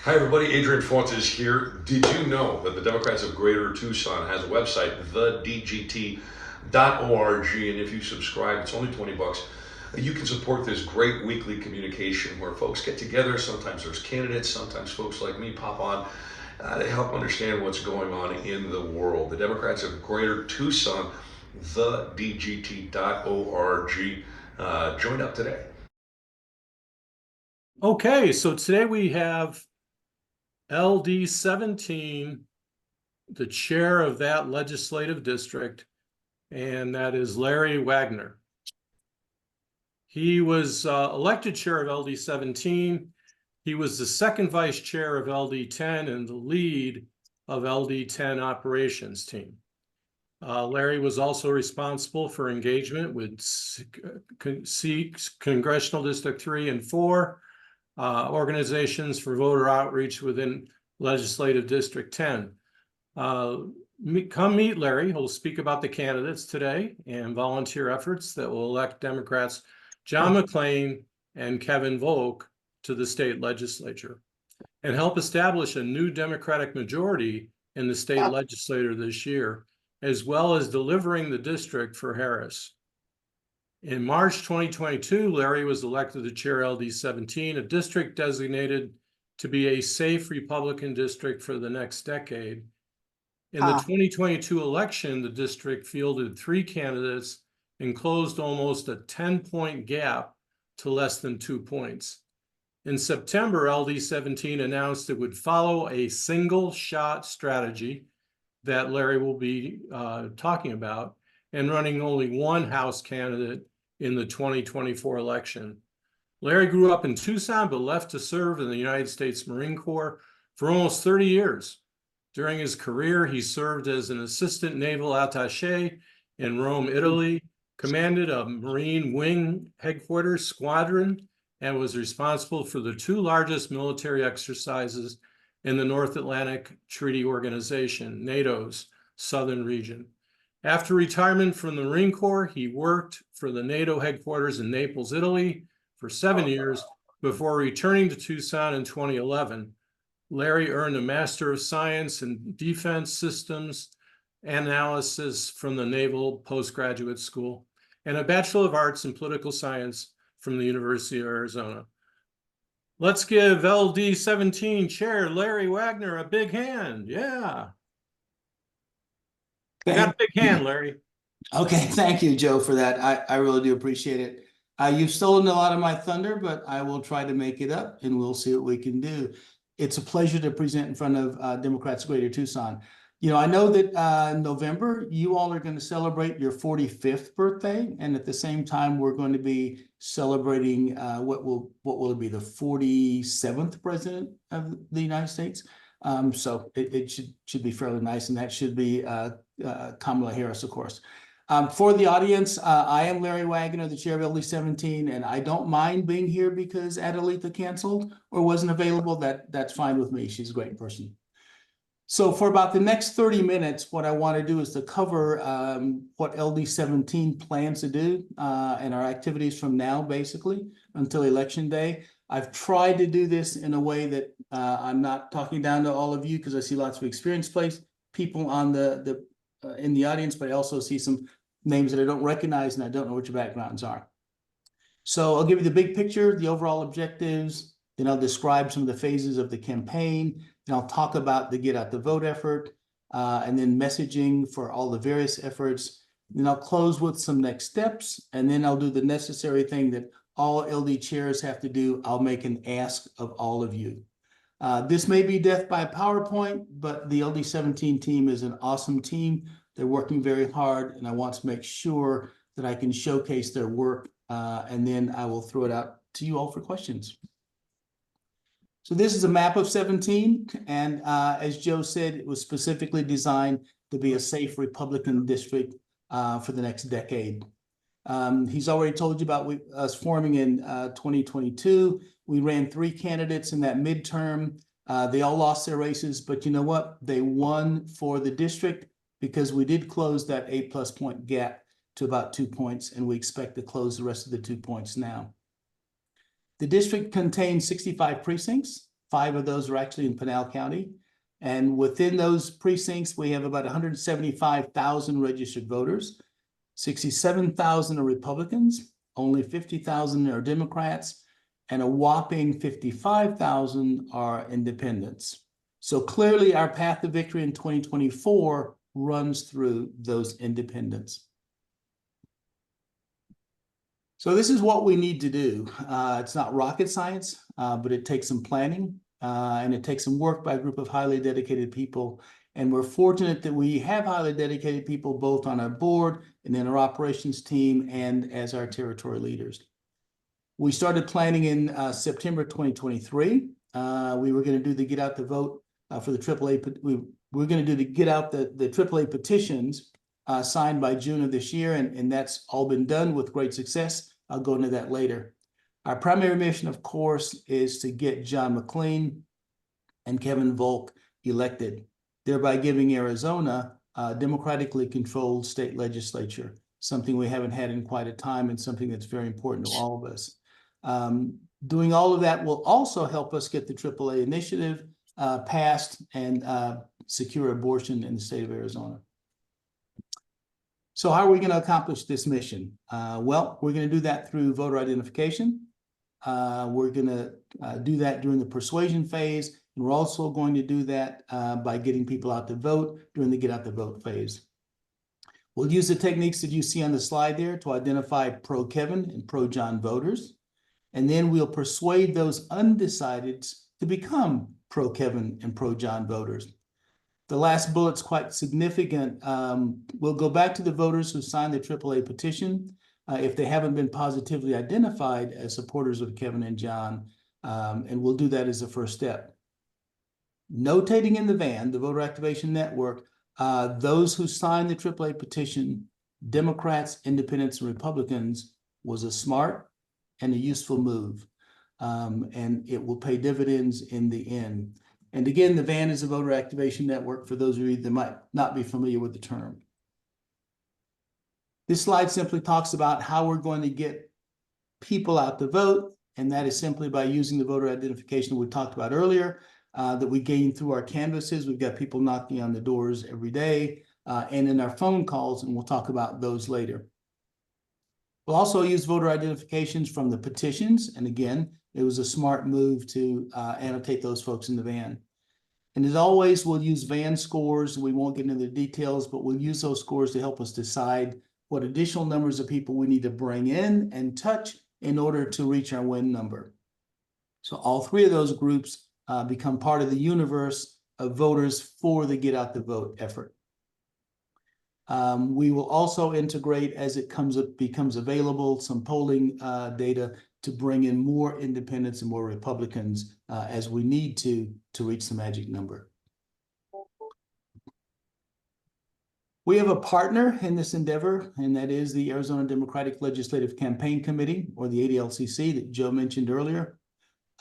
Hi, everybody. Adrian Fontes here. Did you know that the Democrats of Greater Tucson has a website, thedgt.org, and if you subscribe, it's only 20 bucks. You can support this great weekly communication where folks get together. Sometimes there's candidates, sometimes folks like me pop on to help understand what's going on in the world. The Democrats of Greater Tucson, thedgt.org. Join up today. Okay, so today we have LD 17, the chair of that legislative district, and that is Larry Waggoner. He was elected chair of LD 17. He was the second vice chair of LD 10 and the lead of LD 10 operations team. Larry was also responsible for engagement with Congressional District 3 and 4, organizations for voter outreach within Legislative District 10. Come meet Larry. He'll speak about the candidates today and volunteer efforts that will elect Democrats John McClain and Kevin Volk to the state legislature and help establish a new Democratic majority in the state legislature this year, as well as delivering the district for Harris. In March 2022, Larry was elected the chair LD 17, a district designated to be a safe Republican district for the next decade. In the 2022 election, the district fielded 3 candidates and closed almost a 10-point gap to less than 2 points. In September, LD 17 announced it would follow a single shot strategy that Larry will be talking about, and running only one House candidate in the 2024 election. Larry grew up in Tucson, but left to serve in the United States Marine Corps for almost 30 years. During his career, he served as an assistant naval attaché in Rome, Italy, commanded a Marine Wing Headquarters Squadron, and was responsible for the 2 largest military exercises in the North Atlantic Treaty Organization, NATO's southern region. After retirement from the Marine Corps, he worked for the NATO headquarters in Naples, Italy for 7 years before returning to Tucson in 2011. Larry earned a Master of Science in Defense Systems Analysis from the Naval Postgraduate School and a Bachelor of Arts in Political Science from the University of Arizona. Let's give LD 17 Chair Larry Waggoner a big hand. Yeah. You got a big hand, Larry. Okay, thank you, Joe, for that. I really do appreciate it. You've stolen a lot of my thunder, but I will try to make it up, and we'll see what we can do. It's a pleasure to present in front of Democrats Greater Tucson. You know, I know that in November, you all are going to celebrate your 45th birthday, and at the same time, we're going to be celebrating what will it be, the 47th president of the United States. So it should be fairly nice, and that should be Kamala Harris, of course. For the audience, I am Larry Waggoner, the chair of LD 17, and I don't mind being here because Adelita canceled or wasn't available. That's fine with me. She's a great person. So for about the next 30 minutes, what I want to do is to cover what LD 17 plans to do and our activities from now, basically, until Election Day. I've tried to do this in a way that I'm not talking down to all of you because I see lots of experienced people on in the audience, but I also see some names that I don't recognize and I don't know what your backgrounds are. So I'll give you the big picture, the overall objectives, then I'll describe some of the phases of the campaign, then I'll talk about the Get Out the Vote effort, and then messaging for all the various efforts. Then I'll close with some next steps, and then I'll do the necessary thing that all LD chairs have to do. I'll make an ask of all of you. This may be death by PowerPoint, but the LD 17 team is an awesome team. They're working very hard, and I want to make sure that I can showcase their work, and then I will throw it out to you all for questions. So this is a map of 17, and as Joe said, it was specifically designed to be a safe Republican district for the next decade. He's already told you about us forming in 2022. We ran 3 candidates in that midterm. They all lost their races, but you know what? They won for the district because we did close that 8+ point gap to about 2 points, and we expect to close the rest of the 2 points now. The district contains 65 precincts. 5 of those are actually in Pinal County. And within those precincts, we have about 175,000 registered voters. 67,000 are Republicans, only 50,000 are Democrats, and a whopping 55,000 are independents. So clearly our path to victory in 2024 runs through those independents. So this is what we need to do. It's not rocket science, but it takes some planning and it takes some work by a group of highly dedicated people. And we're fortunate that we have highly dedicated people both on our board and in our operations team and as our territory leaders. We started planning in September 2023. We were going to do the Get Out the Vote for the AAA. We were going to do the Get Out the AAA petitions signed by June of this year, and that's all been done with great success. I'll go into that later. Our primary mission, of course, is to get John McLean and Kevin Volk elected, thereby giving Arizona a democratically controlled state legislature, something we haven't had in quite a time and something that's very important to all of us. Doing all of that will also help us get the AAA initiative passed and secure abortion in the state of Arizona. So how are we going to accomplish this mission? Well, we're going to do that through voter identification. We're going to do that during the persuasion phase. And we're also going to do that by getting people out to vote during the Get Out the Vote phase. We'll use the techniques that you see on the slide there to identify pro-Kevin and pro-John voters. And then we'll persuade those undecideds to become pro-Kevin and pro-John voters. The last bullet's quite significant. We'll go back to the voters who signed the AAA petition if they haven't been positively identified as supporters of Kevin and John, and we'll do that as a first step. Notating in the van, the Voter Activation Network, those who signed the AAA petition, Democrats, Independents, and Republicans, was a smart and a useful move, and it will pay dividends in the end. And again, the VAN is a Voter Activation Network for those of you that might not be familiar with the term. This slide simply talks about how we're going to get people out to vote, and that is simply by using the voter identification we talked about earlier that we gain through our canvases. We've got people knocking on the doors every day and in our phone calls, and we'll talk about those later. We'll also use voter identifications from the petitions, and again, it was a smart move to annotate those folks in the van. And as always, we'll use van scores. We won't get into the details, but we'll use those scores to help us decide what additional numbers of people we need to bring in and touch in order to reach our win number. So all 3 of those groups become part of the universe of voters for the Get Out the Vote effort. We will also integrate, as it becomes available, some polling data to bring in more independents and more Republicans as we need to reach the magic number. We have a partner in this endeavor, and that is the Arizona Democratic Legislative Campaign Committee, or the ADLCC, that Joe mentioned earlier.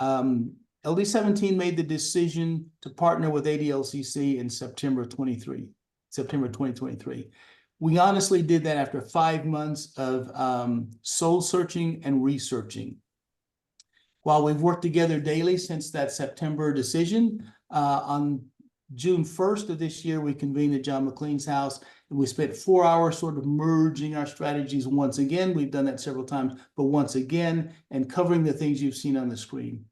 LD 17 made the decision to partner with ADLCC in September 2023. We honestly did that after 5 months of soul searching and researching. While we've worked together daily since that September decision, on June 1st of this year, we convened at John McLean's house, and we spent 4 hours sort of merging our strategies once again. We've done that several times, but once again, and covering the things you've seen on the screen.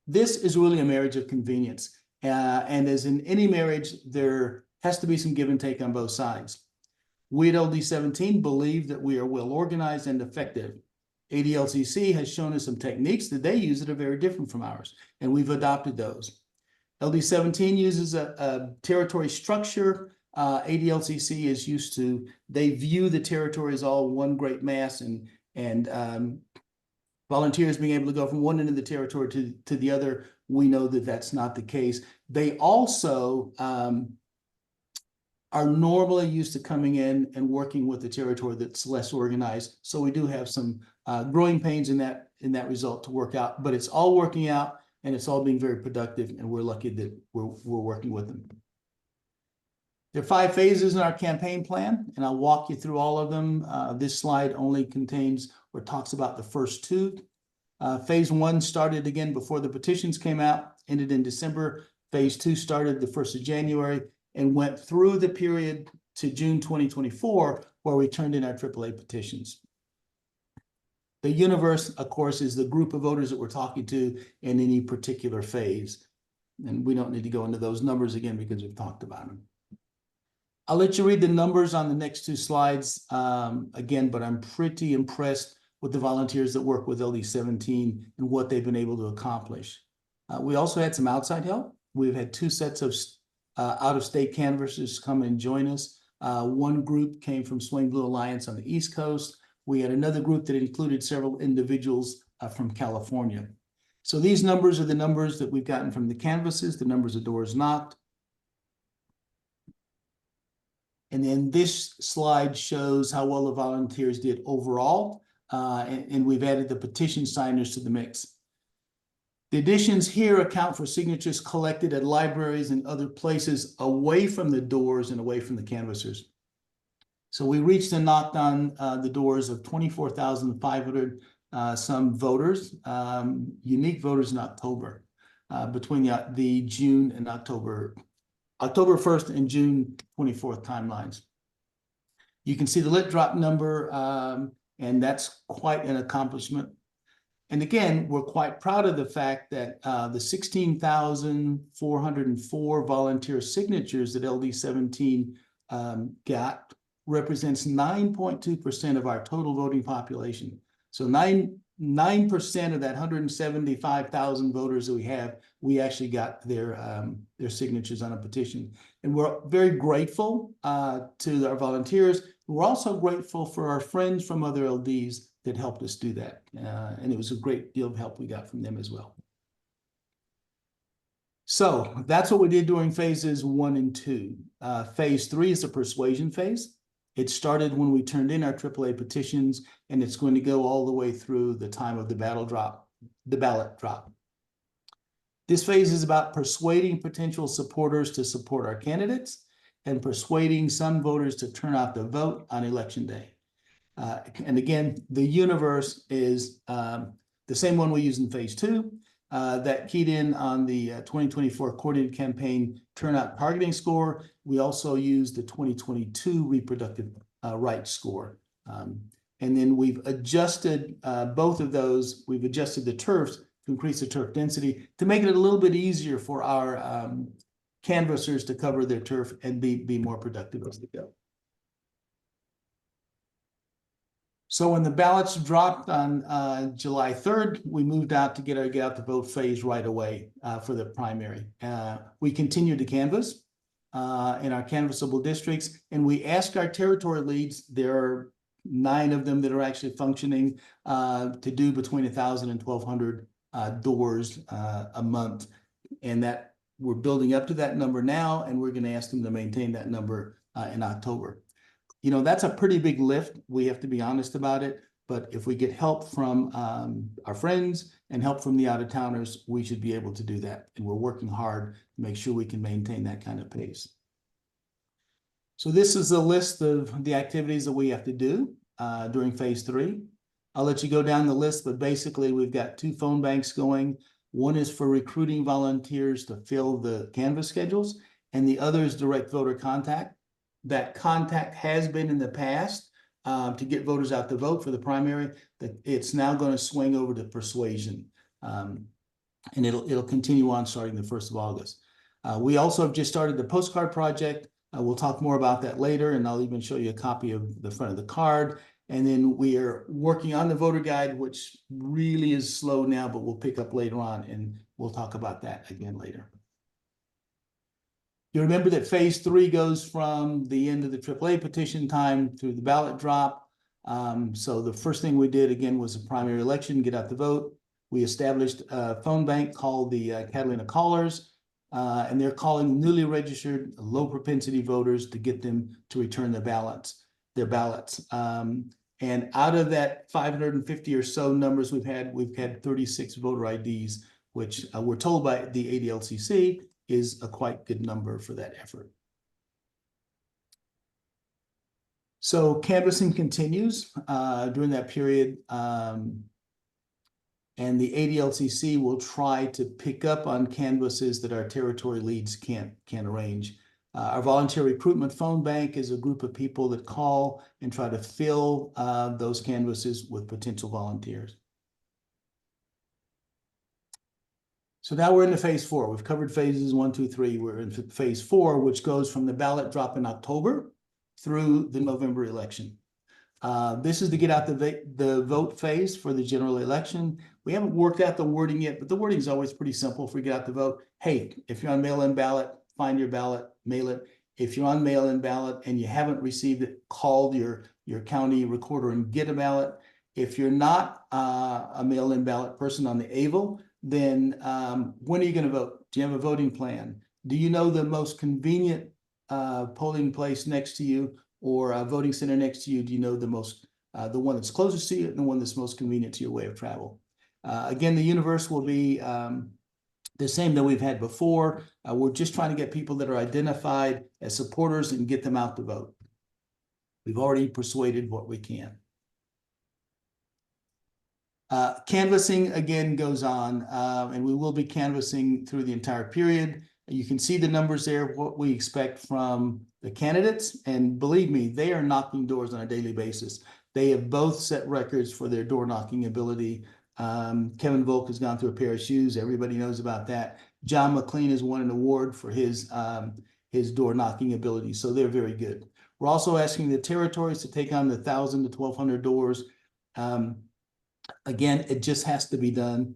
This is really a marriage of convenience. And as in any marriage, there has to be some give and take on both sides. We at LD 17 believe that we are well organized and effective. ADLCC has shown us some techniques that they use that are very different from ours, and we've adopted those. LD 17 uses a territory structure. ADLCC is used to, they view the territory as all one great mass, and volunteers being able to go from one end of the territory to the other. We know that that's not the case. They also are normally used to coming in and working with the territory that's less organized. So we do have some growing pains in that result to work out, but it's all working out and it's all being very productive, and we're lucky that we're working with them. There are 5 phases in our campaign plan, and I'll walk you through all of them. This slide only contains or talks about the first 2. Phase 1 started again before the petitions came out, ended in December. Phase 2 started the 1st of January and went through the period to June 2024, where we turned in our AAA petitions. The universe, of course, is the group of voters that we're talking to in any particular phase. And we don't need to go into those numbers again because we've talked about them. I'll let you read the numbers on the next 2 slides again, but I'm pretty impressed with the volunteers that work with LD17 and what they've been able to accomplish. We also had some outside help. We've had 2 sets of out-of-state canvassers come and join us. One group came from Swing Blue Alliance on the East Coast. We had another group that included several individuals from California. So these numbers are the numbers that we've gotten from the canvasses, the numbers of doors knocked. And then this slide shows how well the volunteers did overall. And we've added the petition signers to the mix. The additions here account for signatures collected at libraries and other places away from the doors and away from the canvassers. So we reached and knocked on the doors of 24,500 some voters, unique voters in October, between the June and October 1st and June 24th timelines. You can see the lit drop number, and that's quite an accomplishment. And again, we're quite proud of the fact that the 16,404 volunteer signatures that LD17 got represents 9.2% of our total voting population. So 9% of that 175,000 voters that we have, we actually got their signatures on a petition. And we're very grateful to our volunteers. We're also grateful for our friends from other LDs that helped us do that. And it was a great deal of help we got from them as well. So that's what we did during phases 1 and 2. Phase 3 is the persuasion phase. It started when we turned in our AAA petitions, and it's going to go all the way through the time of the ballot drop. This phase is about persuading potential supporters to support our candidates and persuading some voters to turn out to vote on election day. And again, the universe is the same one we use in phase 2 that keyed in on the 2024 coordinated campaign turnout targeting score. We also use the 2022 reproductive rights score. And then we've adjusted both of those. We've adjusted the turfs to increase the turf density to make it a little bit easier for our canvassers to cover their turf and be more productive as they go. So when the ballots dropped on July 3rd, we moved out to get out the vote phase right away for the primary. We continued to canvass in our canvassable districts, and we asked our territory leads, there are 9 of them that are actually functioning, to do between 1,000 and 1,200 doors a month. And that we're building up to that number now, and we're going to ask them to maintain that number in October. You know, that's a pretty big lift. We have to be honest about it. But if we get help from our friends and help from the out-of-towners, we should be able to do that. And we're working hard to make sure we can maintain that kind of pace. So this is a list of the activities that we have to do during phase 3. I'll let you go down the list, but basically we've got 2 phone banks going. One is for recruiting volunteers to fill the canvas schedules, and the other is direct voter contact. That contact has been in the past to get voters out to vote for the primary. That it's now going to swing over to persuasion, and it'll continue on starting the 1st of August. We also have just started the postcard project. We'll talk more about that later, and I'll even show you a copy of the front of the card. And then we are working on the voter guide, which really is slow now, but we'll pick up later on, and we'll talk about that again later. You remember that phase 3 goes from the end of the AAA petition time through the ballot drop. So the first thing we did again was a primary election, get out the vote. We established a phone bank called the Catalina Callers, and they're calling newly registered low propensity voters to get them to return their ballots. And out of that 550 or so numbers we've had 36 voter IDs, which we're told by the ADLCC is a quite good number for that effort. So canvassing continues during that period. and the ADLCC will try to pick up on canvases that our territory leads can't arrange. Our volunteer recruitment phone bank is a group of people that call and try to fill those canvases with potential volunteers. So now we're into phase 4. We've covered phases 1, 2, 3. We're in phase 4, which goes from the ballot drop in October through the November election. This is to get out the vote phase for the general election. We haven't worked out the wording yet, but the wording is always pretty simple. If we get out the vote, hey, if you're on mail-in ballot, find your ballot, mail it. If you're on mail-in ballot and you haven't received it, call your county recorder and get a ballot. If you're not a mail-in ballot person on the AVL, then when are you going to vote? Do you have a voting plan? Do you know the most convenient polling place next to you or a voting center next to you? Do you know the one that's closest to you and the one that's most convenient to your way of travel? Again, the universe will be the same that we've had before. We're just trying to get people that are identified as supporters and get them out to vote. We've already persuaded what we can. Canvassing again goes on, and we will be canvassing through the entire period. You can see the numbers there, what we expect from the candidates, and believe me, they are knocking doors on a daily basis. They have both set records for their door knocking ability. Kevin Volk has gone through a pair of shoes. Everybody knows about that. John McLean has won an award for his door knocking ability, so they're very good. We're also asking the territories to take on the 1,000 to 1,200 doors. Again, it just has to be done.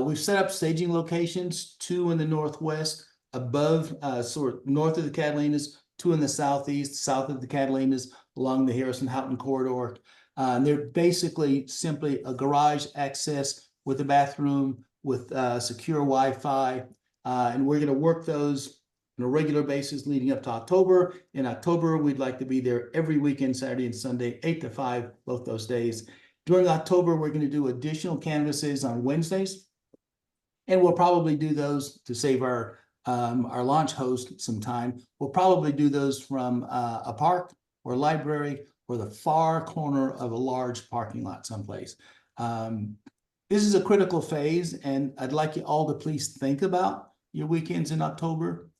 We've set up staging locations, 2 in the northwest, above, sort of north of the Catalinas, 2 in the southeast, south of the Catalinas, along the Harrison-Houghton corridor. And they're basically simply a garage access with a bathroom, with secure Wi-Fi. And we're going to work those on a regular basis leading up to October. In October, we'd like to be there every weekend, Saturday and Sunday, 8 to 5, both those days. During October, we're going to do additional canvases on Wednesdays, and we'll probably do those to save our launch host some time. We'll probably do those from a park or a library or the far corner of a large parking lot someplace. This is a critical phase, and I'd like you all to please think about your weekends in October.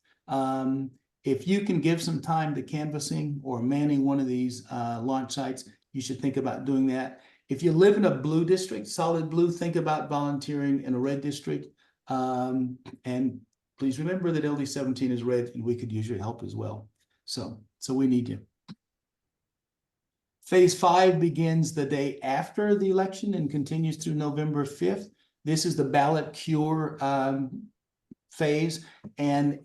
If you can give some time to canvassing or manning one of these launch sites, you should think about doing that. If you live in a blue district, solid blue, think about volunteering in a red district. And please remember that LD 17 is red and we could use your help as well. So we need you. Phase 5 begins the day after the election and continues through November 5th. This is the ballot cure phase, and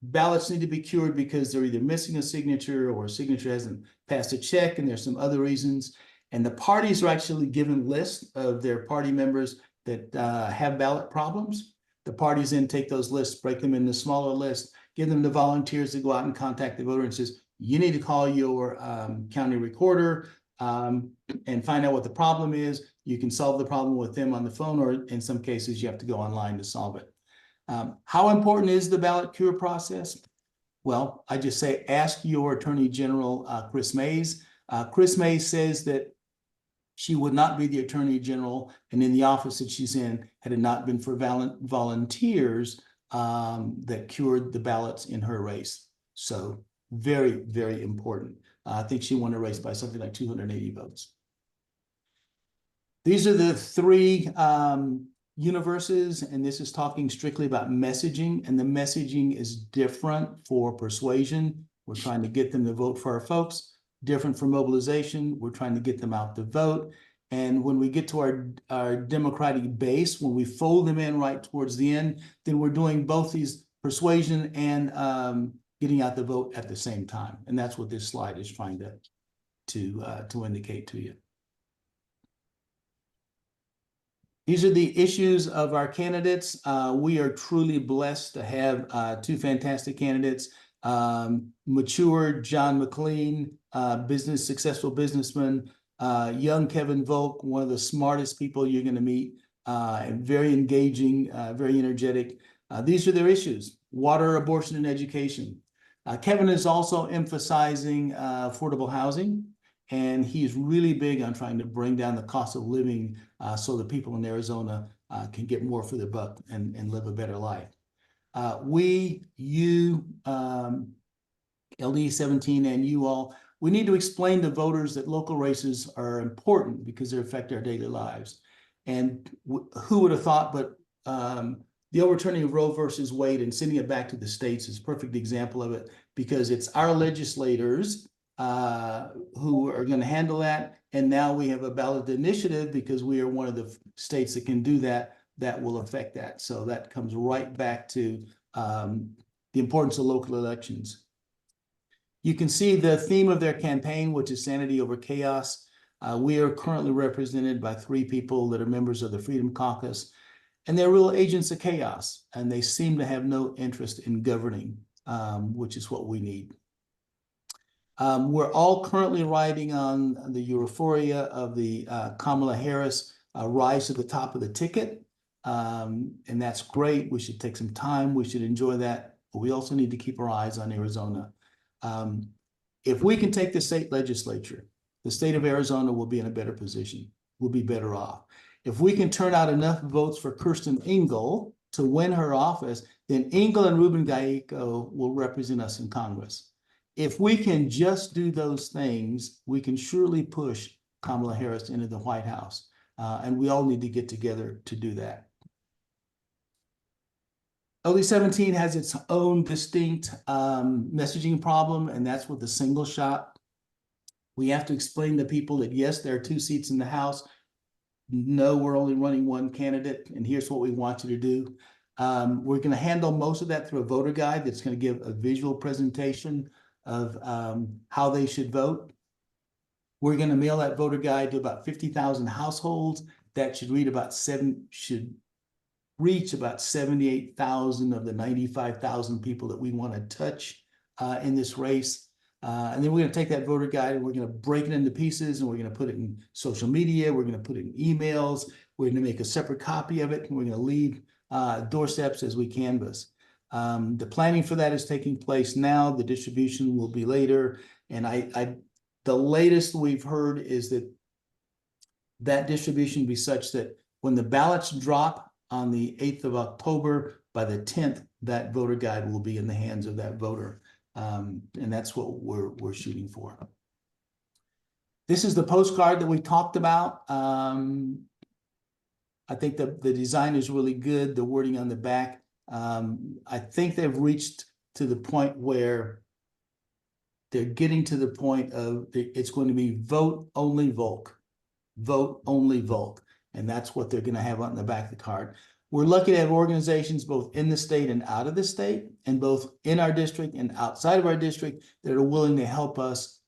ballots need to be cured because they're either missing a signature or a signature hasn't passed a check, and there's some other reasons. And the parties are actually given lists of their party members that have ballot problems. The parties then take those lists, break them into smaller lists, give them to volunteers to go out and contact the voter and says, you need to call your county recorder and find out what the problem is. You can solve the problem with them on the phone, or in some cases, you have to go online to solve it. How important is the ballot cure process? Well, I just say, ask your Attorney General, Chris Mays. Chris Mays says that she would not be the Attorney General and in the office that she's in had it not been for volunteers that cured the ballots in her race. So very, very important. I think she won a race by something like 280 votes. These are the 3 universes, and this is talking strictly about messaging, and the messaging is different for persuasion. We're trying to get them to vote for our folks. Different for mobilization. We're trying to get them out to vote. And when we get to our Democratic base, when we fold them in right towards the end, then we're doing both these persuasion and getting out the vote at the same time. And that's what this slide is trying to indicate to you. These are the issues of our candidates. We are truly blessed to have 2 fantastic candidates. Mature John McLean, successful businessman, young Kevin Volk, one of the smartest people you're going to meet, and very engaging, very energetic. These are their issues: water, abortion, and education. Kevin is also emphasizing affordable housing, and he's really big on trying to bring down the cost of living so the people in Arizona can get more for their buck and live a better life. LD 17 and you all, we need to explain to voters that local races are important because they affect our daily lives. And who would have thought, but the overturning of Roe versus Wade and sending it back to the states is a perfect example of it, because it's our legislators who are going to handle that. And now we have a ballot initiative because we are one of the states that can do that, that will affect that. So that comes right back to the importance of local elections. You can see the theme of their campaign, which is sanity over chaos. We are currently represented by 3 people that are members of the Freedom Caucus, and they're real agents of chaos, and they seem to have no interest in governing, which is what we need. We're all currently riding on the euphoria of the Kamala Harris rise to the top of the ticket, and that's great. We should take some time. We should enjoy that, but we also need to keep our eyes on Arizona. If we can take the state legislature, the state of Arizona will be in a better position. We'll be better off. If we can turn out enough votes for Kirsten Engel to win her office, then Engel and Ruben Gallego will represent us in Congress. If we can just do those things, we can surely push Kamala Harris into the White House. And we all need to get together to do that. LD 17 has its own distinct messaging problem, and that's with the single shot. We have to explain to people that, yes, there are 2 seats in the House. No, we're only running 1 candidate, and here's what we want you to do. We're going to handle most of that through a voter guide that's going to give a visual presentation of how they should vote. We're going to mail that voter guide to about 50,000 households. That should reach about 78,000 of the 95,000 people that we want to touch in this race. And then we're going to take that voter guide and we're going to break it into pieces, and we're going to put it in social media. We're going to put it in emails. We're going to make a separate copy of it, and we're going to leave doorsteps as we canvass. The planning for that is taking place now. The distribution will be later. And the latest we've heard is that distribution will be such that when the ballots drop on the 8th of October, by the 10th, that voter guide will be in the hands of that voter. And that's what we're shooting for. This is the postcard that we talked about. I think the design is really good. The wording on the back. I think they've reached to the point where they're getting to the point of it's going to be vote only Volk. Vote only Volk. And that's what they're going to have on the back of the card. We're lucky to have organizations both in the state and out of the state, and both in our district and outside of our district, that are willing to help us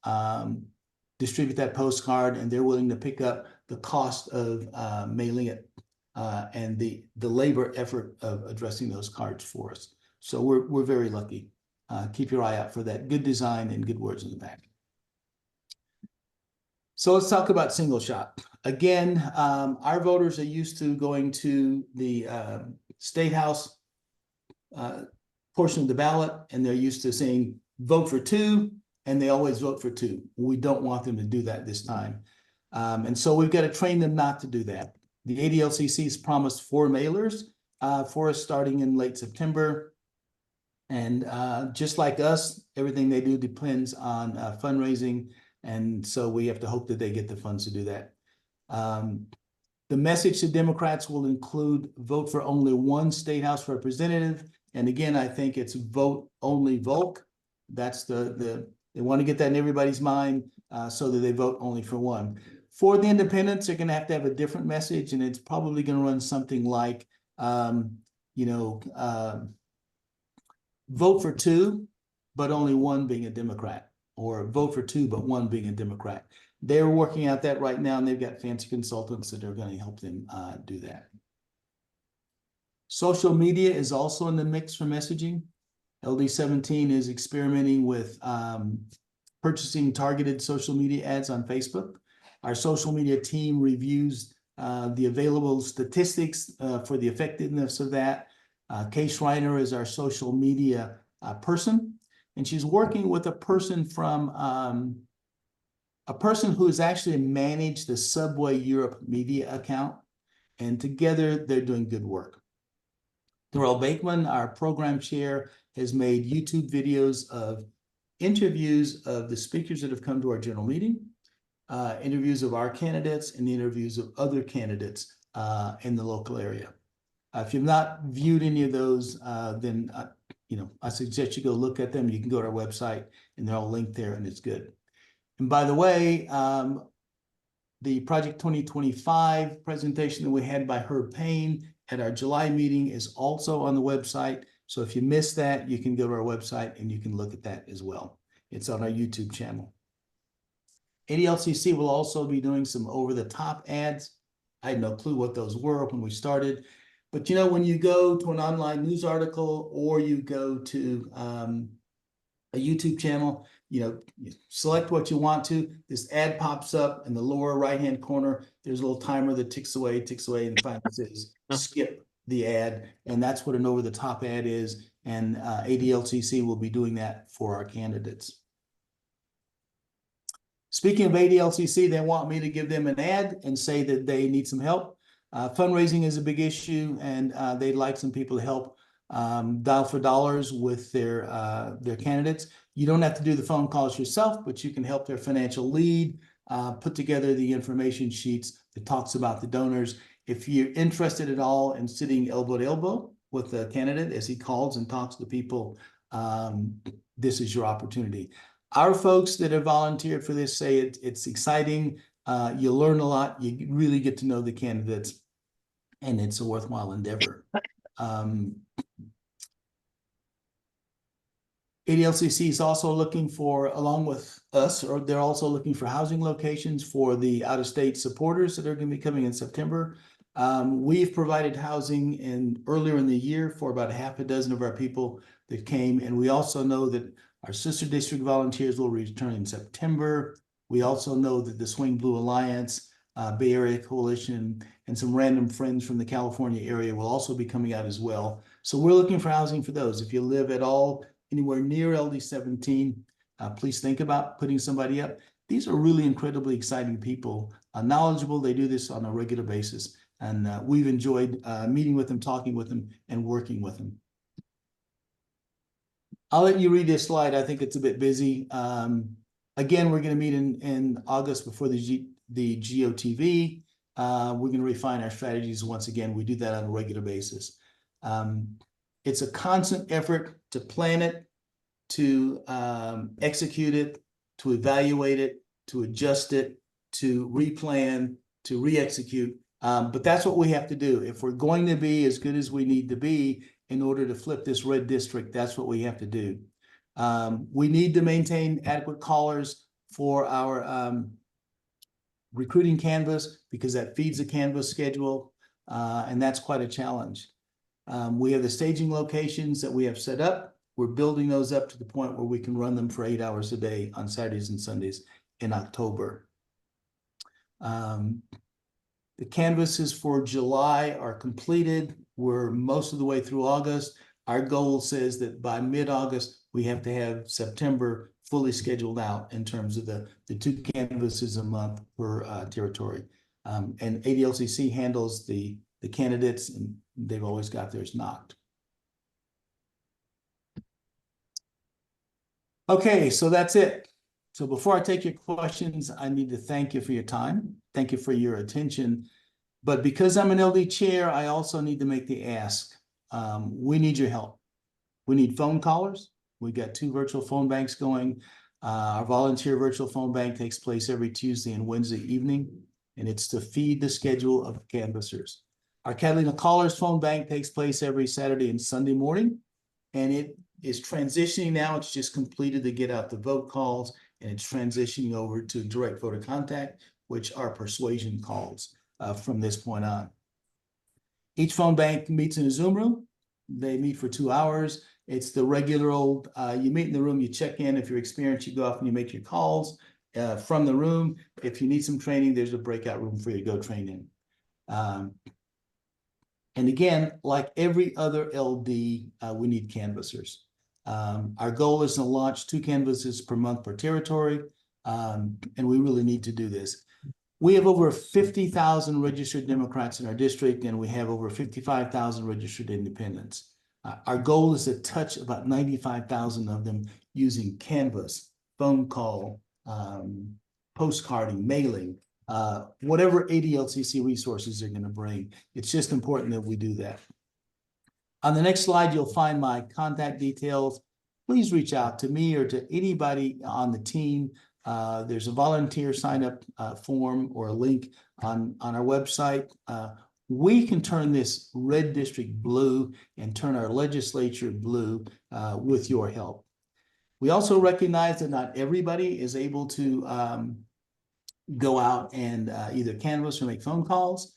distribute that postcard, and they're willing to pick up the cost of mailing it and the labor effort of addressing those cards for us. So we're very lucky. Keep your eye out for that good design and good words in the back. So let's talk about single shot. Again, our voters are used to going to the State House portion of the ballot, and they're used to saying vote for 2, and they always vote for 2. We don't want them to do that this time. And so we've got to train them not to do that. The ADLCC has promised 4 mailers for us starting in late September. And just like us, everything they do depends on fundraising. And so we have to hope that they get the funds to do that. The message to Democrats will include vote for only 1 state house representative. And again, I think it's vote only Volk. That's they want to get that in everybody's mind so that they vote only for 1. For the independents, they're going to have a different message, and it's probably going to run something like, vote for 2, but only 1 being a Democrat, or vote for 2, but 1 being a Democrat. They're working out that right now, and they've got fancy consultants that are going to help them do that. Social media is also in the mix for messaging. LD 17 is experimenting with purchasing targeted social media ads on Facebook. Our social media team reviews the available statistics for the effectiveness of that. Kay Schreiner is our social media person, and she's working with a person who has actually managed the Subway Europe media account. and together they're doing good work. Darrell Bakeman, our program chair, has made YouTube videos of interviews of the speakers that have come to our general meeting, interviews of our candidates, and interviews of other candidates in the local area. If you've not viewed any of those, then I suggest you go look at them. You can go to our website, and they're all linked there, and it's good. And by the way, the Project 2025 presentation that we had by Herb Payne at our July meeting is also on the website. So if you missed that, you can go to our website and you can look at that as well. It's on our YouTube channel. ADLCC will also be doing some over-the-top ads. I had no clue what those were when we started. But when you go to an online news article or you go to a YouTube channel, you select what you want to. This ad pops up in the lower right-hand corner. There's a little timer that ticks away, and finally says skip the ad. And that's what an over-the-top ad is. And ADLCC will be doing that for our candidates. Speaking of ADLCC, they want me to give them an ad and say that they need some help. Fundraising is a big issue, and they'd like some people to help dial for dollars with their candidates. You don't have to do the phone calls yourself, but you can help their financial lead put together the information sheets that talks about the donors. If you're interested at all in sitting elbow to elbow with the candidate as he calls and talks to people, this is your opportunity. Our folks that have volunteered for this say it's exciting. You learn a lot. You really get to know the candidates, and it's a worthwhile endeavor. ADLCC is also looking for, along with us, or they're also looking for housing locations for the out-of-state supporters that are going to be coming in September. We've provided housing earlier in the year for about half a dozen of our people that came, and we also know that our sister district volunteers will return in September. We also know that the Swing Blue Alliance, Bay Area Coalition, and some random friends from the California area will also be coming out as well. So we're looking for housing for those. If you live at all anywhere near LD 17, please think about putting somebody up. These are really incredibly exciting people, knowledgeable. They do this on a regular basis. And we've enjoyed meeting with them, talking with them, and working with them. I'll let you read this slide. I think it's a bit busy. Again, we're going to meet in August before the GOTV. We're going to refine our strategies once again. We do that on a regular basis. It's a constant effort to plan it, to execute it, to evaluate it, to adjust it, to replan, to re-execute. But that's what we have to do. If we're going to be as good as we need to be in order to flip this red district, that's what we have to do. We need to maintain adequate callers for our recruiting canvas because that feeds the canvas schedule, and that's quite a challenge. We have the staging locations that we have set up. We're building those up to the point where we can run them for 8 hours a day on Saturdays and Sundays in October. The canvases for July are completed. We're most of the way through August. Our goal says that by mid-August, we have to have September fully scheduled out in terms of the 2 canvases a month per territory. And ADLCC handles the candidates, and they've always got theirs knocked. Okay, so that's it. So before I take your questions, I need to thank you for your time. Thank you for your attention. But because I'm an LD chair, I also need to make the ask. We need your help. We need phone callers. We've got 2 virtual phone banks going. Our volunteer virtual phone bank takes place every Tuesday and Wednesday evening, and it's to feed the schedule of canvassers. Our Catalina Callers phone bank takes place every Saturday and Sunday morning, and it is transitioning now. It's just completed the get out the vote calls, and it's transitioning over to direct voter contact, which are persuasion calls from this point on. Each phone bank meets in a Zoom room. They meet for 2 hours. It's the regular old, you meet in the room, you check in. If you're experienced, you go off and you make your calls from the room. If you need some training, there's a breakout room for you to go train in. And again, like every other LD, we need canvassers. Our goal is to launch 2 canvases per month per territory, and we really need to do this. We have over 50,000 registered Democrats in our district, and we have over 55,000 registered independents. Our goal is to touch about 95,000 of them using Canvas, phone call, postcarding, mailing, whatever ADLCC resources they're going to bring. It's just important that we do that. On the next slide, you'll find my contact details. Please reach out to me or to anybody on the team. There's a volunteer sign up form or a link on our website. We can turn this red district blue and turn our legislature blue with your help. We also recognize that not everybody is able to go out and either canvass or make phone calls.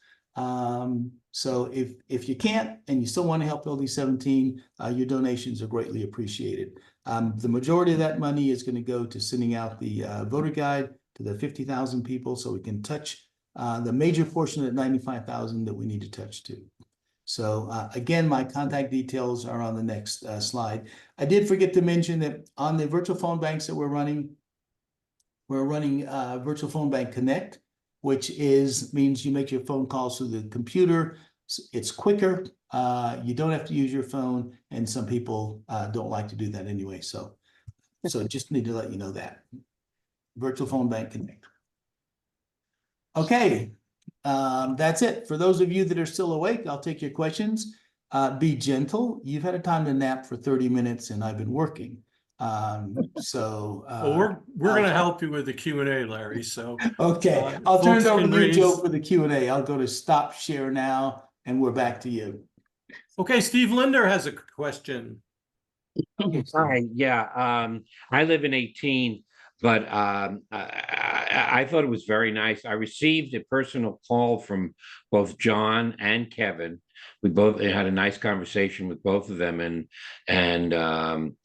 So if you can't and you still want to help LD 17, your donations are greatly appreciated. The majority of that money is going to go to sending out the voter guide to the 50,000 people so we can touch the major portion of that 95,000 that we need to touch too. So again, my contact details are on the next slide. I did forget to mention that on the virtual phone banks that we're running Virtual Phone Bank Connect, which means you make your phone calls through the computer. It's quicker. You don't have to use your phone, and some people don't like to do that anyway. So just need to let you know that. Virtual Phone Bank Connect. Okay, that's it. For those of you that are still awake, I'll take your questions. Be gentle. You've had a time to nap for 30 minutes, and I've been working. Well, we're going to help you with the Q&A, Larry. So okay, I'll turn it folks over can to you, raise- Joe, for the Q&A. I'll go to stop share now, and we're back to you. Okay, Steve Linder has a question. Okay, Hi, yeah, I live in 18, but I thought it was very nice. I received a personal call from both John and Kevin. We both had a nice conversation with both of them, and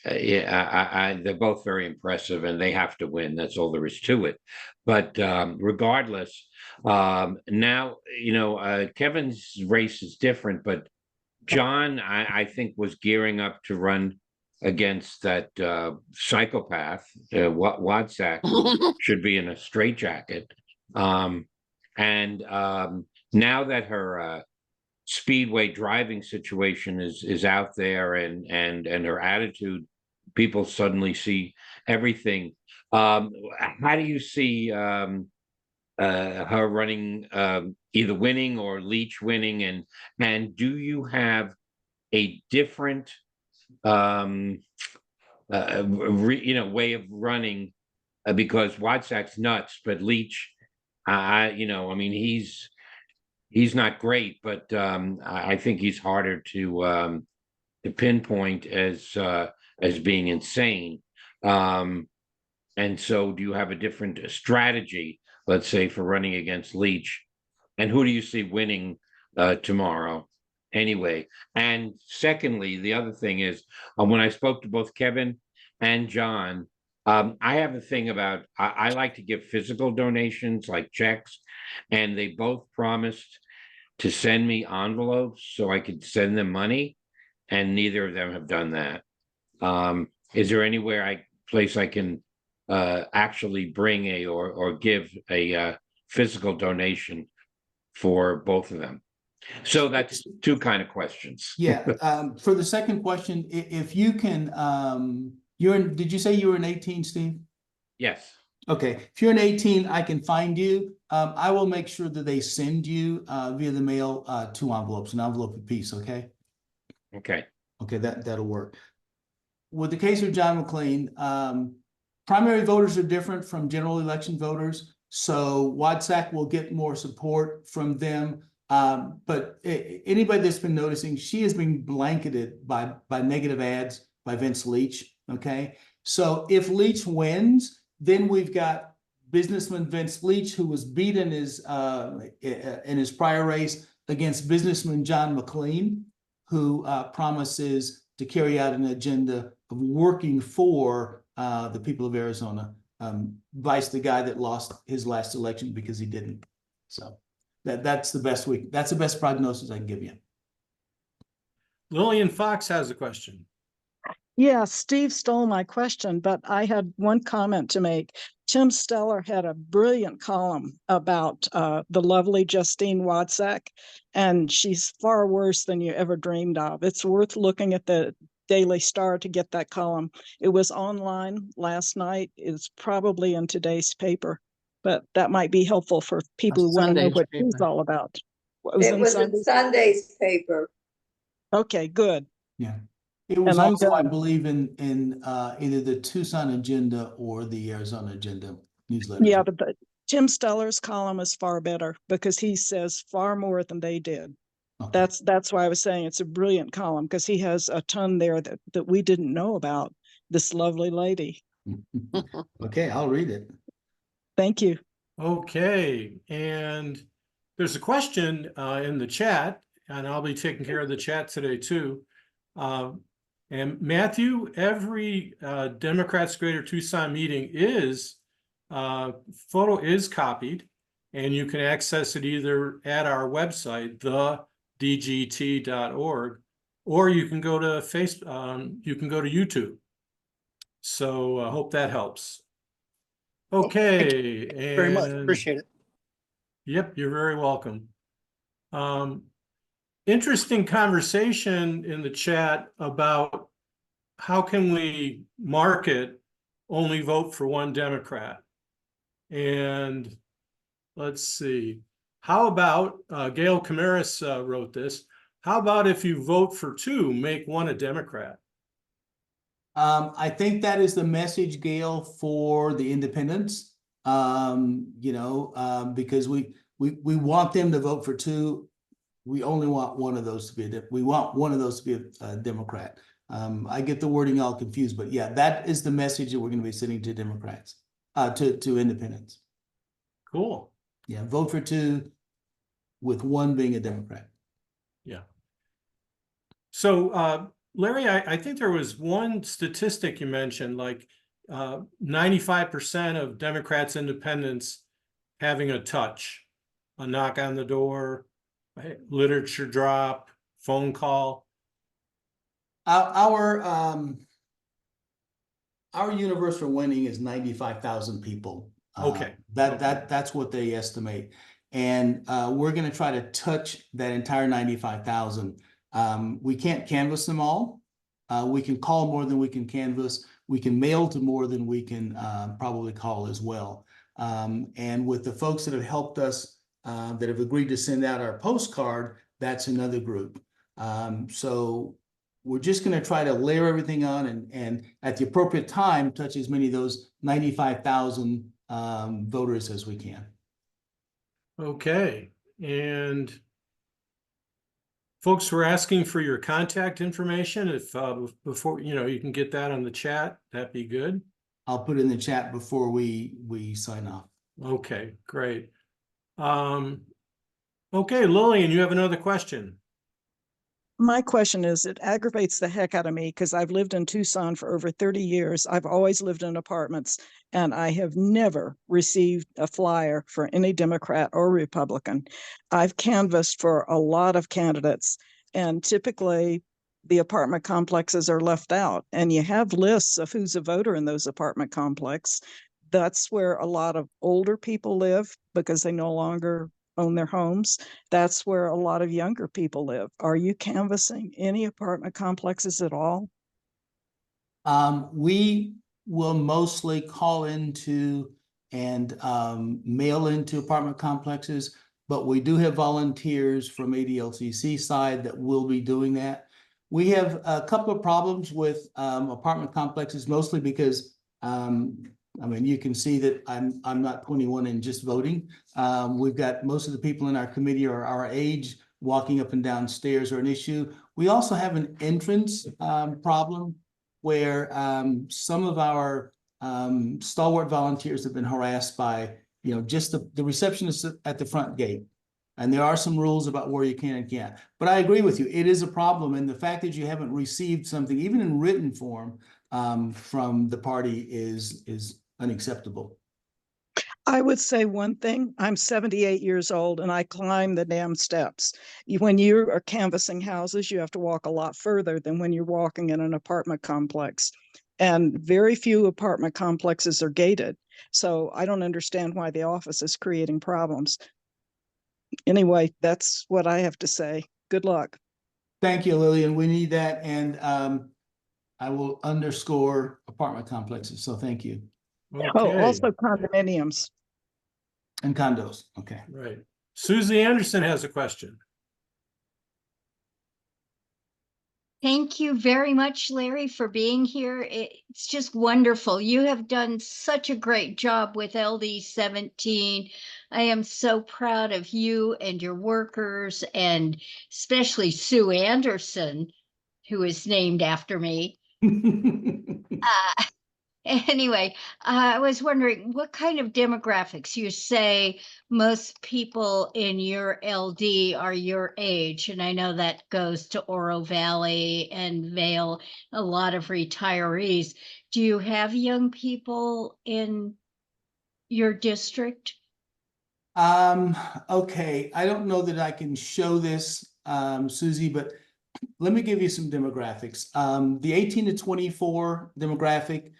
yeah, they're both very impressive, and they have to win. That's all there is to it. But regardless, now Kevin's race is different, but John, I think, was gearing up to run against that psychopath, Wadsack, who should be in a straitjacket. And now that her speedway driving situation is out there, and her attitude, people suddenly see everything. How do you see her running, either winning or Leach winning, and do you have a different way of running, because Wadsack's nuts, but Leach, I mean, he's not great, but I think he's harder to pinpoint as being insane. And so do you have a different strategy, let's say, for running against Leach? And who do you see winning tomorrow anyway? And secondly, the other thing is, when I spoke to both Kevin and John, I have a thing about, I like to give physical donations like checks, and they both promised to send me envelopes so I could send them money, and neither of them have done that. Is there anywhere place I can actually bring or give a physical donation for both of them? So that's two kind of questions. Yeah, for the second question, if you can, did you say you were in 18, Steve? Yes. Okay, if you're in 18, I can find you. I will make sure that they send you via the mail 2 envelopes, an envelope apiece, okay? Okay. Okay, that'll work. With the case of John McLean, primary voters are different from general election voters, so Wadsack will get more support from them. But anybody that's been noticing, she has been blanketed by negative ads by Vince Leach, okay? So if Leach wins, then we've got businessman Vince Leach, who was beat in his prior race against businessman John McLean, who promises to carry out an agenda of working for the people of Arizona, vice the guy that lost his last election because he didn't. So that's the best prognosis I can give you. Lillian Fox has a question. Yeah, Steve stole my question, but I had one comment to make. Tim Steller had a brilliant column about the lovely Justine Wadzak, and she's far worse than you ever dreamed of. It's worth looking at the Daily Star to get that column. It was online last night. It's probably in today's paper, but that might be helpful for people who want to know Sunday's what paper. she's all about. What was It in was in Sunday? Sunday's paper. Okay, good. Yeah. It was And I'm also, I done. believe, in either the Tucson Agenda or the Arizona Agenda newsletter. Yeah, but Tim Steller's column is far better because he says far more than they did. Okay. That's why I was saying it's a brilliant column because he has a ton there that we didn't know about this lovely lady. Okay, I'll read it. Thank you. Okay, and there's a question in the chat, and I'll be taking care of the chat today too. And Matthew, every Democrats Greater Tucson meeting photo is copied, and you can access it either at our website, thedgt.org, or you can go to you can go to YouTube. So I hope that helps. Okay, Very much. and Appreciate it. yep, you're very welcome. Interesting conversation in the chat about how can we market only vote for one Democrat? And let's see, how about, Gail Camaris wrote this, how about if you vote for two, make one a Democrat? I think that is the message, Gail, for the independents. Because we want them to vote for two. We only want one of those to be we want one of those to be a Democrat. I get the wording all confused, but yeah, that is the message that we're going to be sending to Democrats, to independents. Cool. Yeah, vote for two, with one being a Democrat. Yeah. So, Larry, I think there was one statistic you mentioned, like 95% of Democrats, independents having a touch, a knock on the door, literature drop, phone call. Our universe for winning is 95,000 people. Okay. That's what they estimate. And we're going to try to touch that entire 95,000. We can't canvass them all. We can call more than we can canvass. We can mail to more than we can probably call as well. And with the folks that have helped us, that have agreed to send out our postcard, that's another group. So we're just going to try to layer everything on and at the appropriate time, touch as many of those 95,000 voters as we can. Okay. And folks were asking for your contact information. If before, you can get that on the chat, that'd be good. I'll put it in the chat before we sign off. Okay, great. Okay, Lillian, you have another question. My question is, it aggravates the heck out of me because I've lived in Tucson for over 30 years. I've always lived in apartments, and I have never received a flyer for any Democrat or Republican. I've canvassed for a lot of candidates, and typically the apartment complexes are left out, and you have lists of who's a voter in those apartment complexes. That's where a lot of older people live because they no longer own their homes. That's where a lot of younger people live. Are you canvassing any apartment complexes at all? We will mostly call into and mail into apartment complexes, but we do have volunteers from ADLCC side that will be doing that. We have a couple of problems with apartment complexes, mostly because you can see that I'm not 21 and just voting. We've got most of the people in our committee are our age. Walking up and down stairs are an issue. We also have an entrance problem where some of our stalwart volunteers have been harassed by just the receptionist at the front gate. And there are some rules about where you can and can't. But I agree with you, it is a problem. And the fact that you haven't received something, even in written form, from the party is unacceptable. I would say one thing. I'm 78 years old and I climb the damn steps. When you are canvassing houses, you have to walk a lot further than when you're walking in an apartment complex. And very few apartment complexes are gated. So I don't understand why the office is creating problems. Anyway, that's what I have to say. Good luck. Thank you, Lillian. We need that. And I will underscore apartment complexes. So thank you. Oh, Okay, also condominiums. And condos. Okay. right. Susie Anderson has a question. Thank you very much, Larry, for being here. It's just wonderful. You have done such a great job with LD 17. I am so proud of you and your workers, and especially Sue Anderson, who is named after me. Uh, Anyway, I was wondering what kind of demographics you say most people in your LD are your age. And I know that goes to Oro Valley and Vale, a lot of retirees. Do you have young people in your district? Okay. I don't know that I can show this, Susie, but let me give you some demographics. The 18 to 24 demographic,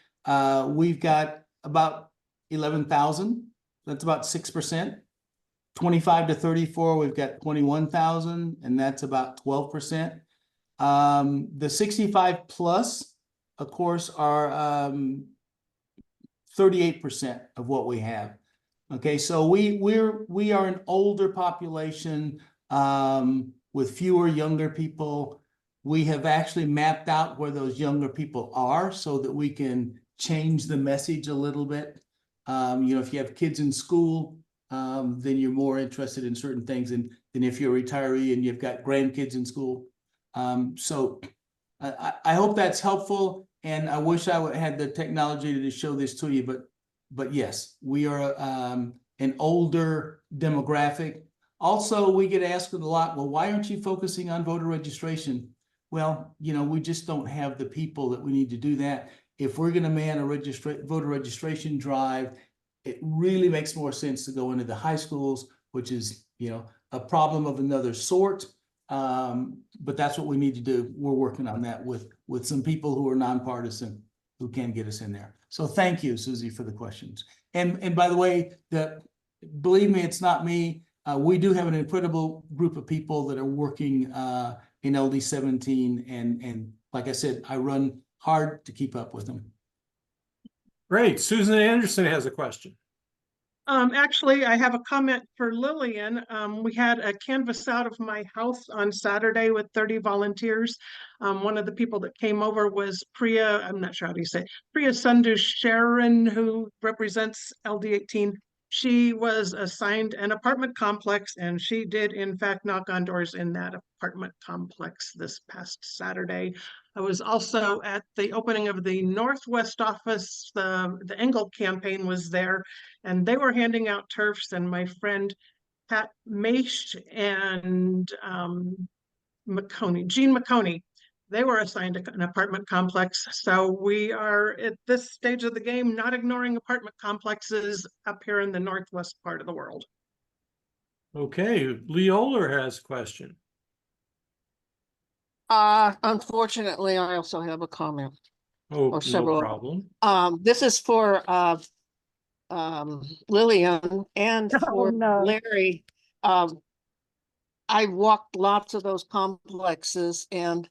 we've got about 11,000. That's about 6%. 25 to 34, we've got 21,000, and that's about 12%. The 65 plus, of course, are 38% of what we have. Okay, so we are an older population with fewer younger people. We have actually mapped out where those younger people are so that we can change the message a little bit. If you have kids in school, then you're more interested in certain things than if you're a retiree and you've got grandkids in school. So I hope that's helpful, and I wish I had the technology to show this to you, but yes, we are an older demographic. Also, we get asked a lot, well, why aren't you focusing on voter registration? Well, we just don't have the people that we need to do that. If we're going to man a voter registration drive, it really makes more sense to go into the high schools, which is, a problem of another sort. But that's what we need to do. We're working on that with some people who are nonpartisan who can get us in there. So thank you, Susie, for the questions. And by the way, believe me, it's not me. We do have an incredible group of people that are working in LD 17, and like I said, I run hard to keep up with them. Great. Susan Anderson has a question. Actually, I have a comment for Lillian. We had a canvas out of my house on Saturday with 30 volunteers. One of the people that came over was Priya, I'm not sure how do you say, Priya Sundhu Sharon, who represents LD 18. She was assigned an apartment complex, and she did in fact knock on doors in that apartment complex this past Saturday. I was also at the opening of the Northwest office. The Engel campaign was there, and they were handing out turfs, and my friend Pat Maish and Jean McConey, they were assigned an apartment complex. So we are at this stage of the game not ignoring apartment complexes up here in the Northwest part of the world. Okay, Leola has a question. Unfortunately, I also have a comment. Oh, Or several. no problem. This is for Lillian and for no. Larry. I walked lots of those complexes, and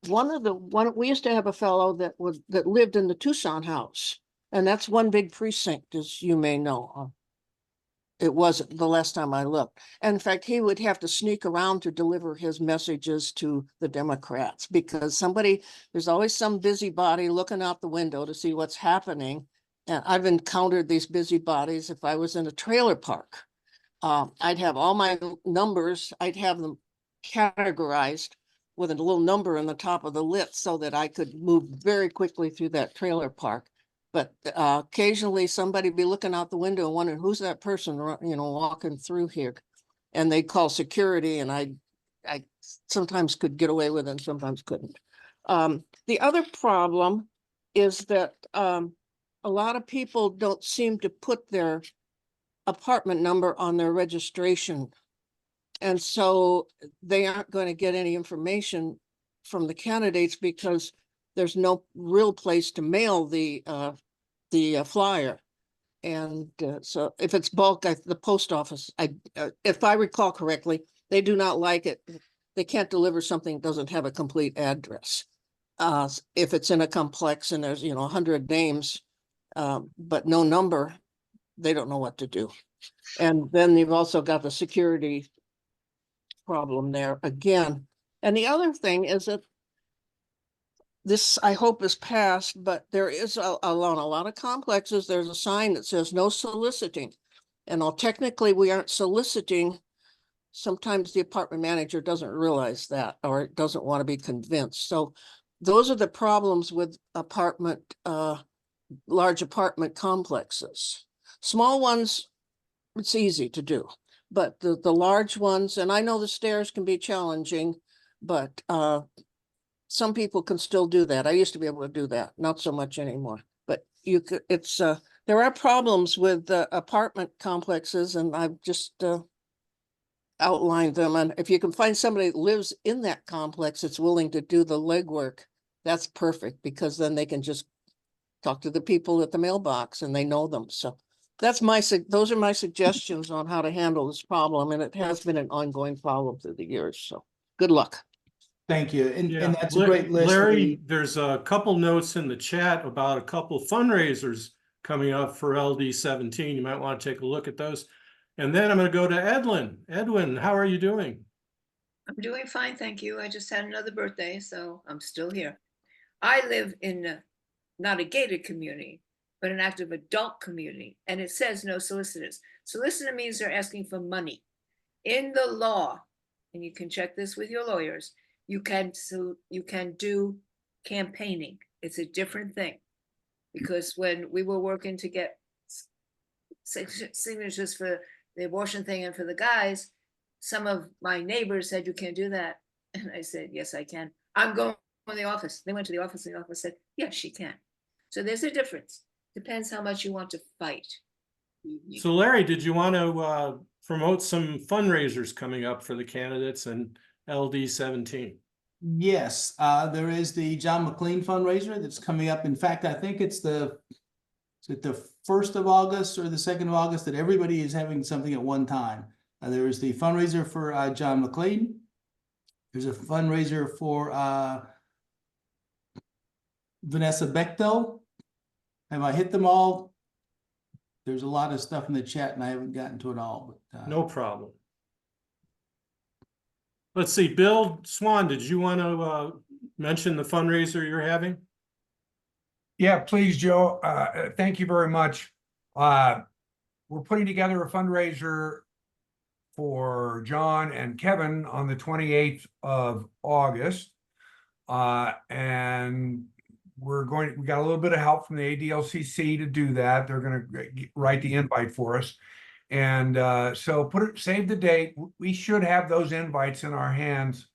we used to have a fellow that lived in the Tucson house, and that's one big precinct, as you may know. It wasn't the last time I looked. And in fact, he would have to sneak around to deliver his messages to the Democrats, because there's always some busybody looking out the window to see what's happening. And I've encountered these busybodies if I was in a trailer park. I'd have all my numbers, I'd have them categorized with a little number on the top of the list so that I could move very quickly through that trailer park. But occasionally somebody be looking out the window and wondering who's that person, walking through here, and they'd call security, and I sometimes could get away with it and sometimes couldn't. The other problem is that a a lot of people don't seem to put their apartment number on their registration. And so they aren't going to get any information from the candidates because there's no real place to mail the flyer. And so if it's bulk, the post office, if I recall correctly, they do not like it. They can't deliver something that doesn't have a complete address. If it's in a complex and there's, 100 names, but no number, they don't know what to do. And then you've also got the security problem there again. And the other thing is that this, I hope, is passed, but there is on a lot of complexes, there's a sign that says no soliciting. And while technically we aren't soliciting, sometimes the apartment manager doesn't realize that or doesn't want to be convinced. So those are the problems with large apartment complexes. Small ones, it's easy to do, but the large ones, and I know the stairs can be challenging, but some people can still do that. I used to be able to do that, not so much anymore. But you could, there are problems with apartment complexes, and I've just outlined them. And if you can find somebody that lives in that complex that's willing to do the legwork, that's perfect, because then they can just talk to the people at the mailbox and they know them. So that's those are my suggestions on how to handle this problem. And it has been an ongoing problem through the years. So good luck. Thank you. And Yeah, that's a great list. Larry, there's a couple notes in the chat about a couple fundraisers coming up for LD 17. You might want to take a look at those. And then I'm going to go to Edwin. Edwin, how are you doing? I'm doing fine, thank you. I just had another birthday, so I'm still here. I live in not a gated community, but an active adult community, and it says no solicitors. Solicitor means they're asking for money. In the law, and you can check this with your lawyers, you can do campaigning. It's a different thing, because when we were working to get signatures for the abortion thing and for the guys, some of my neighbors said, you can't do that. And I said, yes, I can. I'm going to the office. They went to the office and the office said, yes, she can. So there's a difference. Depends how much you want to fight. So Larry, did you want to promote some fundraisers coming up for the candidates and LD 17? Yes, there is the John McLean fundraiser that's coming up. In fact, I think it's the 1st of August or the 2nd of August that everybody is having something at one time. There is the fundraiser for John McLean. There's a fundraiser for Vanessa Bechtel. Have I hit them all? There's a lot of stuff in the chat and I haven't gotten to it all. But, no problem. Let's see, Bill Swan, did you want to mention the fundraiser you're having? Yeah, please, Joe. Thank you very much. We're putting together a fundraiser for John and Kevin on the 28th of August. And we got a little bit of help from the ADLCC to do that. They're going to write the invite for us. And so save the date. We should have those invites in our hands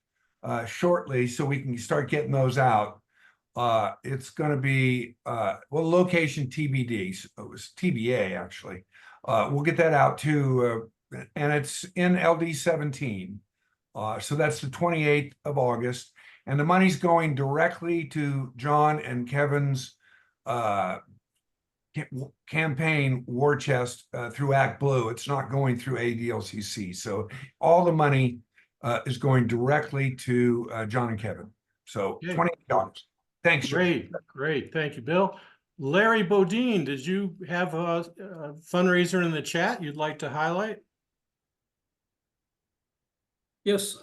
shortly, so we can start getting those out. It's going to be location TBD. So it was TBA actually. We'll get that out too, and it's in LD 17. So that's the 28th of August, and the money's going directly to John and Kevin's campaign war chest through Act Blue. It's not going through ADLCC. So all the money is going directly to John and Kevin. So $28. Thanks. Great. Thank you, Bill. Larry Bodine, did you have a fundraiser in the chat you'd like to highlight? Yes,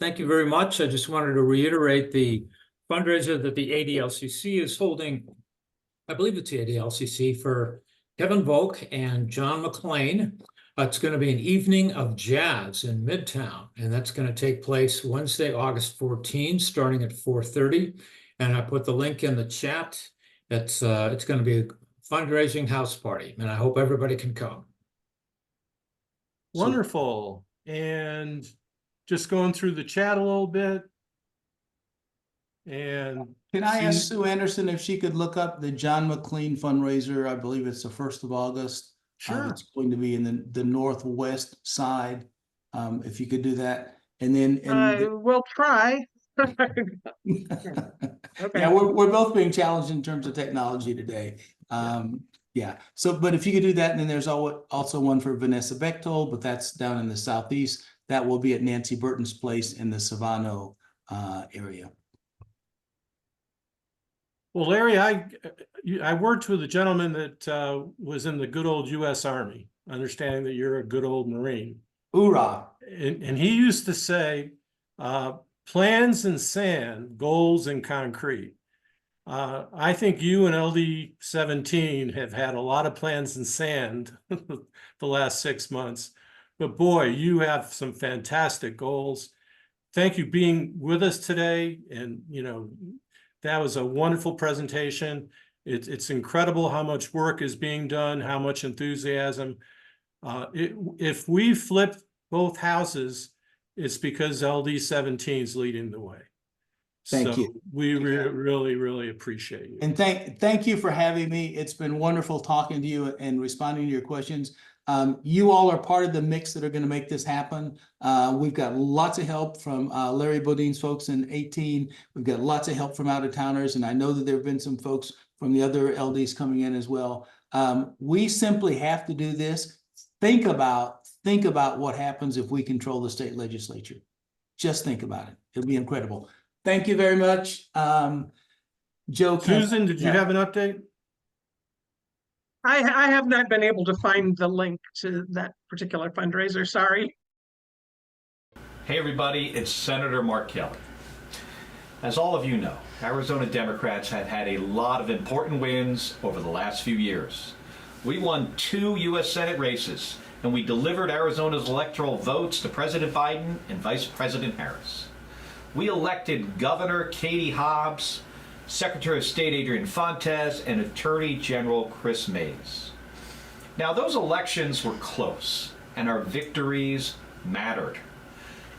thank you very much. I just wanted to reiterate the fundraiser that the ADLCC is holding. I believe it's the ADLCC for Kevin Volk and John McLean. It's going to be an evening of jazz in Midtown, and that's going to take place Wednesday, August 14, starting at 4:30. And I put the link in the chat. It's going to be a fundraising house party, and I hope everybody can come. Wonderful. And just going through the chat a little bit. And Can I ask Sue Anderson if she could look up the John McLean fundraiser? I believe it's the 1st of August. Sure. It's going to be in the northwest side. If you could do that. And then, We'll try. Okay. yeah, we're both being challenged in terms of technology today. Yeah. So, but if you could do that, and then there's also one for Vanessa Bechtold, but that's down in the southeast. That will be at Nancy Burton's place in the Savano area. Well, Larry, I worked with a gentleman that was in the good old U.S. Army, understanding that you're a good old Marine. Hoorah. And he used to say, plans in sand, goals in concrete. I think you and LD 17 have had a lot of plans in sand the last 6 months, but boy, you have some fantastic goals. Thank you being with us today. And, you know, that was a wonderful presentation. It's incredible how much work is being done, how much enthusiasm. If we flip both houses, it's because LD 17 is leading the way. Thank you. We really, really appreciate you. And thank you for having me. It's been wonderful talking to you and responding to your questions. You all are part of the mix that are going to make this happen. We've got lots of help from Larry Bodine's folks in 18. We've got lots of help from out-of-towners, and I know that there have been some folks from the other LDs coming in as well. We simply have to do this. Think about what happens if we control the state legislature. Just think about it. It'll be incredible. Thank you very much. Joe. Susan, did you have an update? I have not been able to find the link to that particular fundraiser. Sorry. Hey everybody, it's Senator Mark Kelly. As all of you know, Arizona Democrats have had a lot of important wins over the last few years. We won 2 U.S. Senate races, and we delivered Arizona's electoral votes to President Biden and Vice President Harris. We elected Governor Katie Hobbs, Secretary of State Adrian Fontes, and Attorney General Chris Mays. Now, those elections were close, and our victories mattered.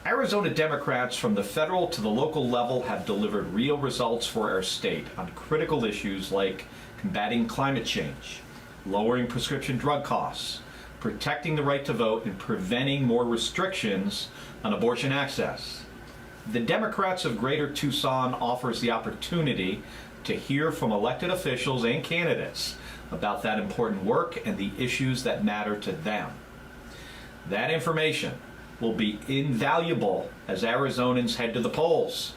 Arizona Democrats from the federal to the local level have delivered real results for our state on critical issues like combating climate change, lowering prescription drug costs, protecting the right to vote, and preventing more restrictions on abortion access. The Democrats of Greater Tucson offers the opportunity to hear from elected officials and candidates about that important work and the issues that matter to them. That information will be invaluable as Arizonans head to the polls.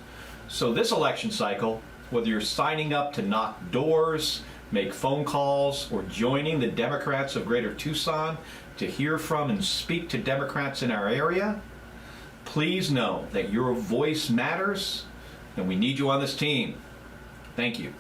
So this election cycle, whether you're signing up to knock doors, make phone calls, or joining the Democrats of Greater Tucson to hear from and speak to Democrats in our area, please know that your voice matters and we need you on this team. Thank you.